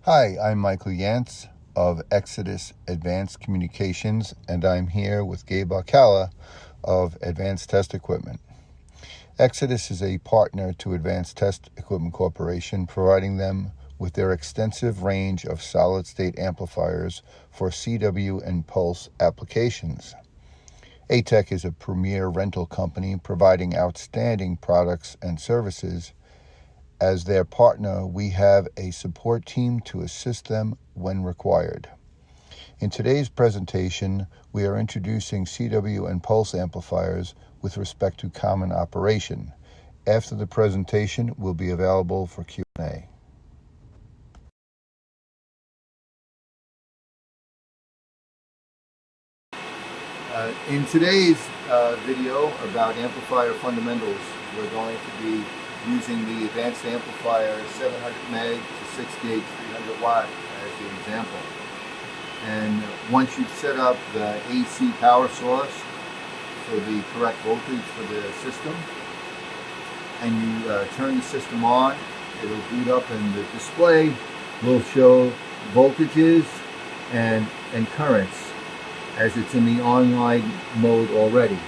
Hi, I'm Michael Yantz of Exodus Advanced Communications, and I'm here with Gabe Alcala of Advanced Test Equipment. Exodus is a partner to Advanced Test Equipment Corporation, providing them with their extensive range of solid-state amplifiers for CW and pulse applications. ATEC is a premier rental company providing outstanding products and services. As their partner, we have a support team to assist them when required. In today's presentation, we are introducing CW and pulse amplifiers with respect to common operation. After the presentation, will be available for Q&A. In today's video about amplifier fundamentals, we're going to be using the advanced amplifier 700 meg to 6 gauge 300 watt as the example. And once you've set up the AC power source for the correct voltage for the system, and you turn the system on, it'll boot up and the display will show voltages and currents as it's in the online mode already.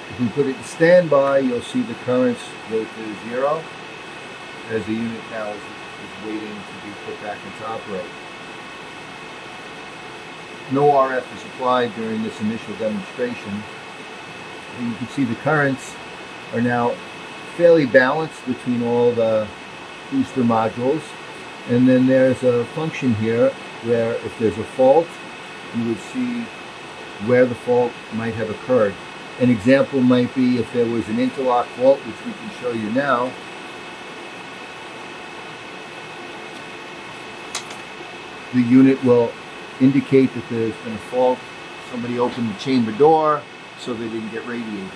If we put it in standby, you'll see the currents go to 0 as the unit now is waiting to be put back into operate. No RF is applied during this initial demonstration. And you can see the currents are now fairly balanced between all the booster modules. And then there's a function here where if there's a fault, you would see where the fault might have occurred. An example might be if there was an interlock fault, which we can show you now. The unit will indicate that there's been a fault. Somebody opened the chamber door so they didn't get radiated.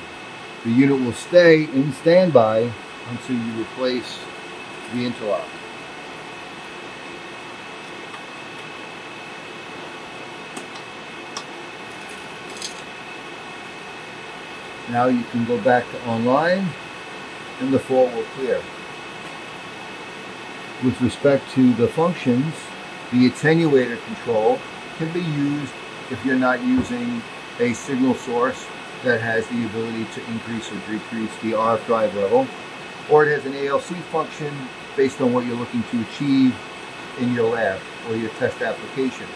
The unit will stay in standby until you replace the interlock. Now you can go back to online and the fault will clear. With respect to the functions, the attenuator control can be used if you're not using a signal source that has the ability to increase or decrease the RF drive level, or it has an ALC function based on what you're looking to achieve in your lab or your test application.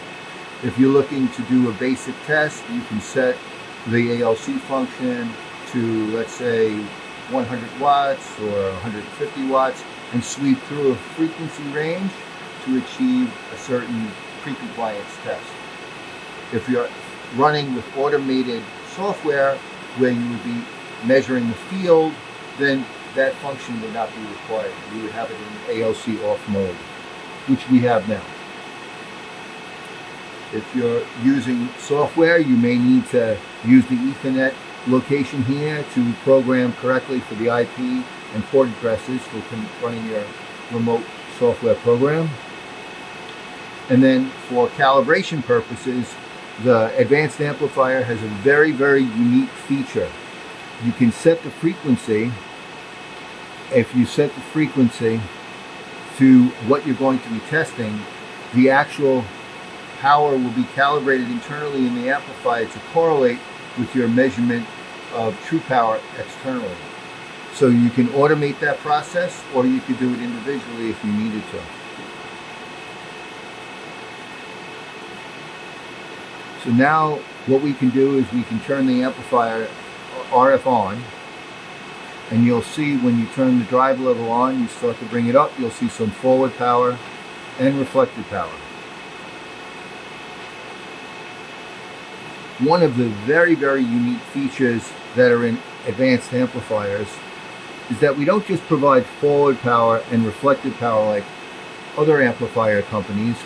If you're looking to do a basic test, you can set the ALC function to, let's say, 100 watts or 150 watts and sweep through a frequency range to achieve a certain pre-compliance test. If you're running with automated software where you would be measuring the field, then that function would not be required. You would have it in ALC off mode, which we have now. If you're using software, you may need to use the Ethernet location here to program correctly for the IP and port addresses for running your remote software program. And then for calibration purposes, the advanced amplifier has a very, very unique feature. You can set the frequency. If you set the frequency to what you're going to be testing, the actual power will be calibrated internally in the amplifier to correlate with your measurement of true power externally. So you can automate that process, or you could do it individually if you needed to. So now what we can do is we can turn the amplifier RF on, and you'll see when you turn the drive level on, you start to bring it up, you'll see some forward power and reflected power. One of the very, very unique features that are in advanced amplifiers is that we don't just provide forward power and reflected power like other amplifier companies.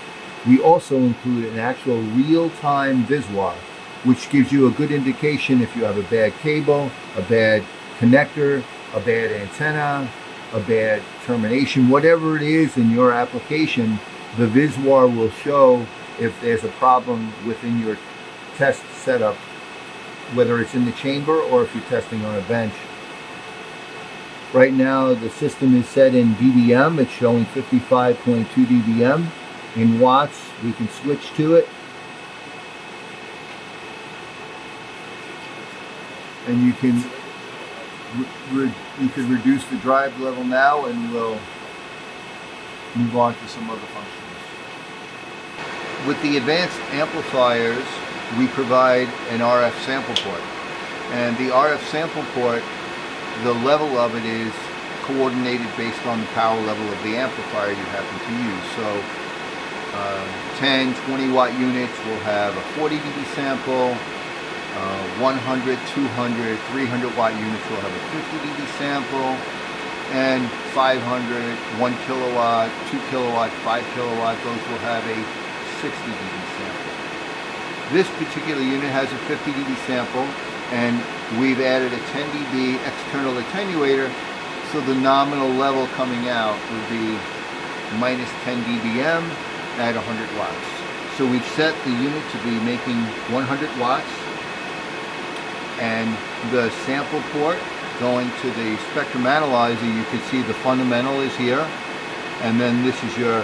We also include an actual real-time VSWR, which gives you a good indication if you have a bad cable, a bad connector, a bad antenna, a bad termination, whatever it is in your application, the VSWR will show if there's a problem within your test setup, whether it's in the chamber or if you're testing on a bench. Right now the system is set in dBm. It's showing 55.2 dBm. In watts, we can switch to it. And you can reduce the drive level now, and we'll move on to some other functions. With the advanced amplifiers, we provide an RF sample port. And the RF sample port, the level of it is coordinated based on the power level of the amplifier you happen to use. So 10, 20 watt units will have a 40 dB sample. 100, 200, 300 watt units will have a 50 dB sample, and 500, 1 kilowatt, 2 kilowatt, 5 kilowatt, those will have a 60 dB sample. This particular unit has a 50 dB sample, and we've added a 10 dB external attenuator, so the nominal level coming out would be minus 10 dBm at 100 watts. So we've set the unit to be making 100 watts, and the sample port going to the spectrum analyzer, you can see the fundamental is here, and then this is your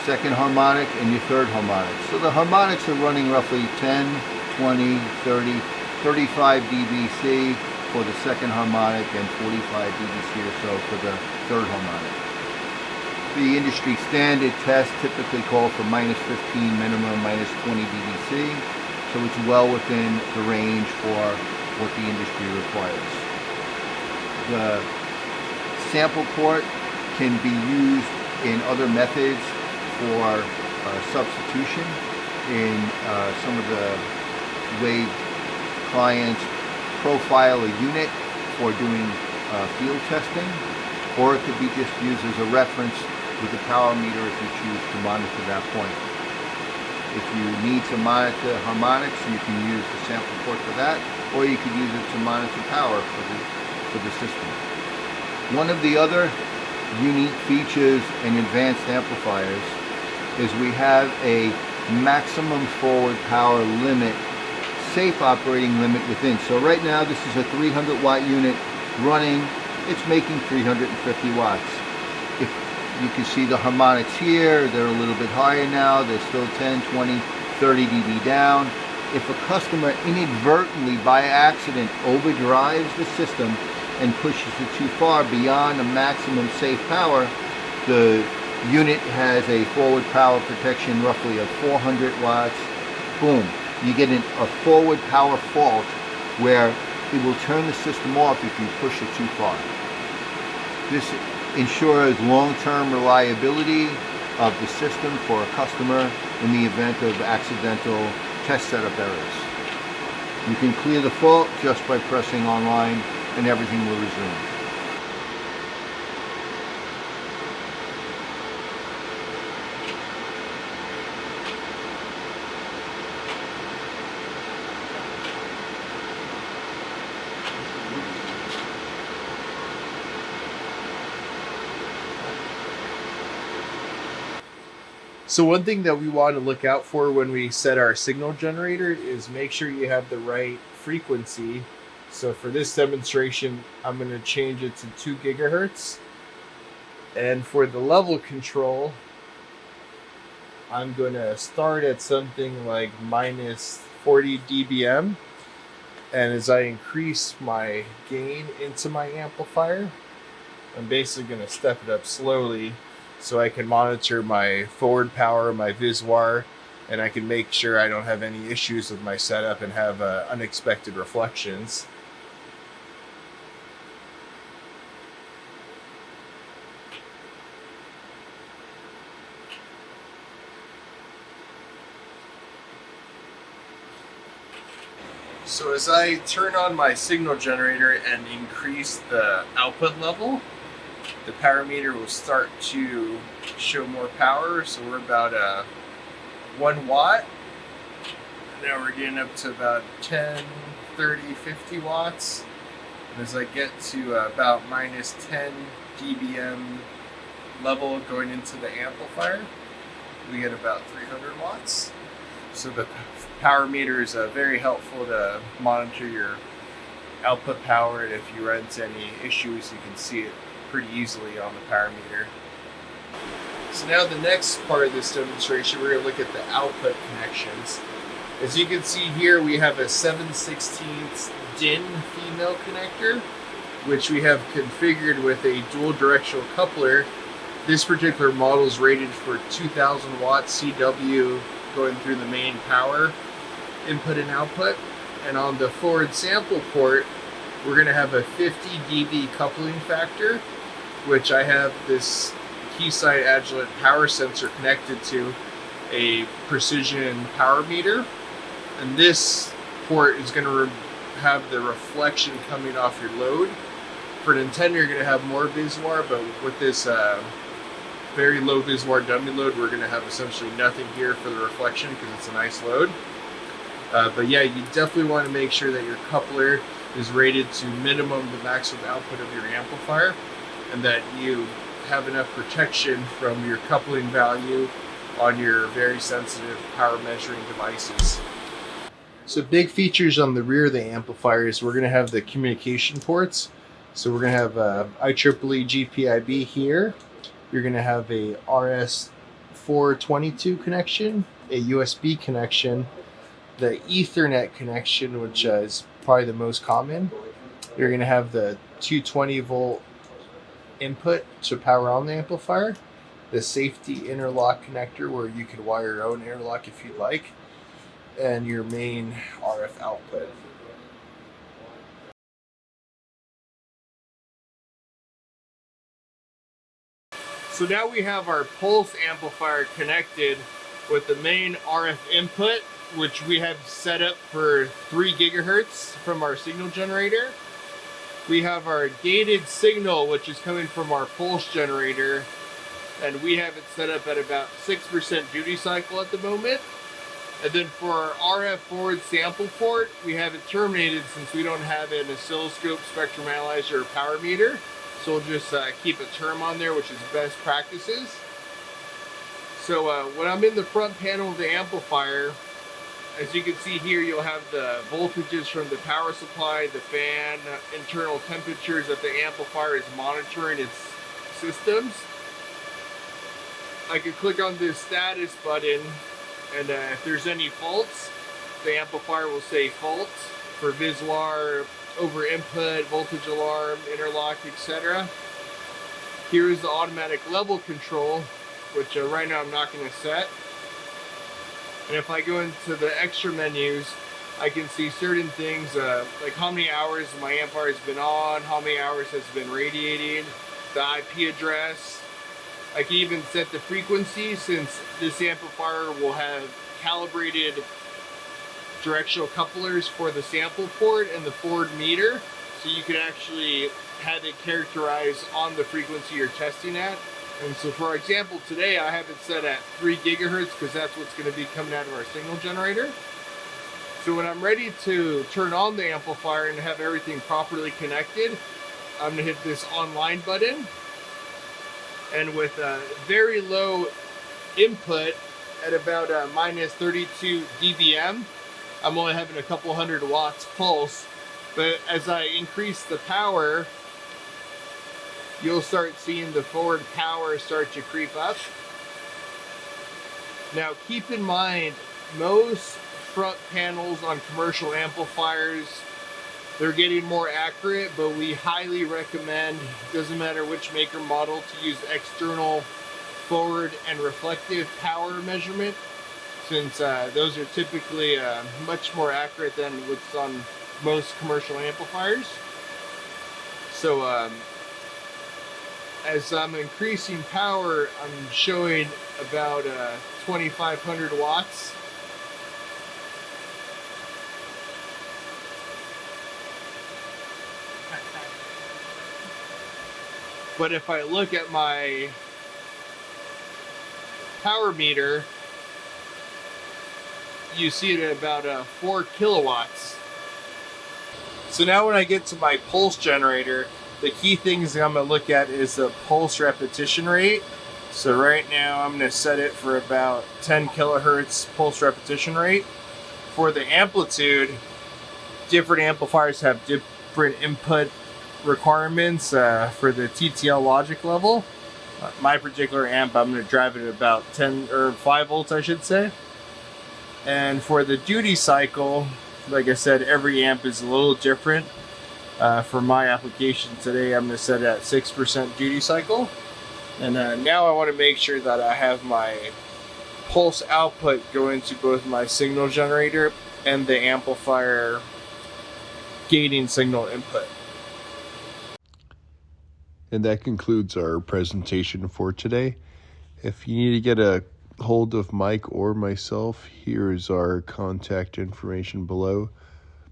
second harmonic and your third harmonic. So the harmonics are running roughly 10, 20, 30, 35 dBc for the second harmonic and 45 dBc or so for the third harmonic. The industry standard tests typically call for minus 15 minimum, minus 20 dBc, so it's well within the range for what the industry requires. The sample port can be used in other methods for substitution in some of the way clients profile a unit for doing field testing, or it could be just used as a reference with the power meter if you choose to monitor that point. If you need to monitor harmonics, you can use the sample port for that, or you could use it to monitor power for the system. One of the other unique features in advanced amplifiers is we have a maximum forward power limit, safe operating limit within. So right now this is a 300 watt unit running, it's making 350 watts. If you can see the harmonics here, they're a little bit higher now, they're still 10, 20, 30 dB down. If a customer inadvertently, by accident, overdrives the system and pushes it too far beyond a maximum safe power, the unit has a forward power protection roughly of 400 watts. Boom, you get a forward power fault where it will turn the system off if you push it too far. This ensures long-term reliability of the system for a customer in the event of accidental test setup errors. You can clear the fault just by pressing online and everything will resume. So one thing that we want to look out for when we set our signal generator is make sure you have the right frequency. So for this demonstration, I'm going to change it to 2 gigahertz. And for the level control, I'm going to start at something like minus 40 dBm. And as I increase my gain into my amplifier, I'm basically going to step it up slowly so I can monitor my forward power, my VSWR, and I can make sure I don't have any issues with my setup and have unexpected reflections. So as I turn on my signal generator and increase the output level, the power meter will start to show more power. So we're about 1 watt. Now we're getting up to about 10, 30, 50 watts. And as I get to about minus 10 dBm level going into the amplifier, we get about 300 watts. So the power meter is very helpful to monitor your output power, and if you run into any issues, you can see it pretty easily on the power meter. So now the next part of this demonstration, we're going to look at the output connections. As you can see here, we have a 7/16 DIN female connector, which we have configured with a dual directional coupler. This particular model is rated for 2000 watts CW going through the main power input and output. And on the forward sample port, we're going to have a 50 dB coupling factor, which I have this Keysight Agilent power sensor connected to a precision power meter. And this port is going to have the reflection coming off your load. For an antenna, you're going to have more VSWR, but with this very low VSWR dummy load, we're going to have essentially nothing here for the reflection because it's a nice load. But yeah, you definitely want to make sure that your coupler is rated to minimum the maximum output of your amplifier, and that you have enough protection from your coupling value on your very sensitive power measuring devices. So big features on the rear of the amplifier is we're going to have the communication ports. So we're going to have IEEE GPIB here. You're going to have a RS422 connection, a USB connection, the Ethernet connection, which is probably the most common. You're going to have the 220 volt input to power on the amplifier, the safety interlock connector where you could wire your own interlock if you'd like, and your main RF output. So now we have our pulse amplifier connected with the main RF input, which we have set up for 3 gigahertz from our signal generator. We have our gated signal, which is coming from our pulse generator, and we have it set up at about 6% duty cycle at the moment. And then for our RF forward sample port, we have it terminated since we don't have an oscilloscope, spectrum analyzer, or power meter. So we'll just keep a term on there, which is best practices. So when I'm in the front panel of the amplifier, as you can see here, you'll have the voltages from the power supply, the fan, internal temperatures that the amplifier is monitoring its systems. I could click on this status button, and if there's any faults, the amplifier will say faults for VSWR, over input, voltage alarm, interlock, etc. Here is the automatic level control, which right now I'm not going to set. And if I go into the extra menus, I can see certain things like how many hours my amplifier has been on, how many hours has been radiated, the IP address. I can even set the frequency, since this amplifier will have calibrated directional couplers for the sample port and the forward meter, so you can actually have it characterized on the frequency you're testing at. And so for example, today I have it set at 3 gigahertz because that's what's going to be coming out of our signal generator. So when I'm ready to turn on the amplifier and have everything properly connected, I'm going to hit this online button. And with a very low input at about minus 32 dBm, I'm only having a couple hundred watts pulse. But as I increase the power, you'll start seeing the forward power start to creep up. Now keep in mind, most front panels on commercial amplifiers, they're getting more accurate, but we highly recommend, doesn't matter which maker model, to use external forward and reflective power measurement, since those are typically much more accurate than what's on most commercial amplifiers. So as I'm increasing power, I'm showing about 2,500 watts. But if I look at my power meter, you see it at about 4 kilowatts. So now when I get to my pulse generator, the key things that I'm going to look at is the pulse repetition rate. So right now I'm going to set it for about 10 kilohertz pulse repetition rate. For the amplitude, different amplifiers have different input requirements for the TTL logic level. My particular amp, I'm going to drive it at about 10 or 5 volts, I should say. And for the duty cycle, like I said, every amp is a little different. For my application today, I'm going to set it at 6% duty cycle. And now I want to make sure that I have my pulse output going to both my signal generator and the amplifier gating signal input. And that concludes our presentation for today. If you need to get a hold of Mike or myself, here is our contact information below.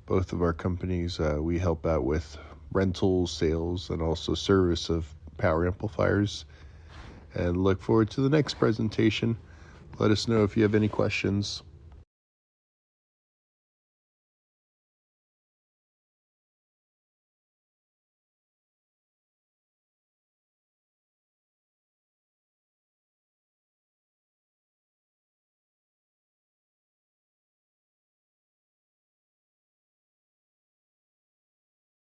Both of our companies, we help out with rentals, sales, and also service of power amplifiers. And look forward to the next presentation. Let us know if you have any questions.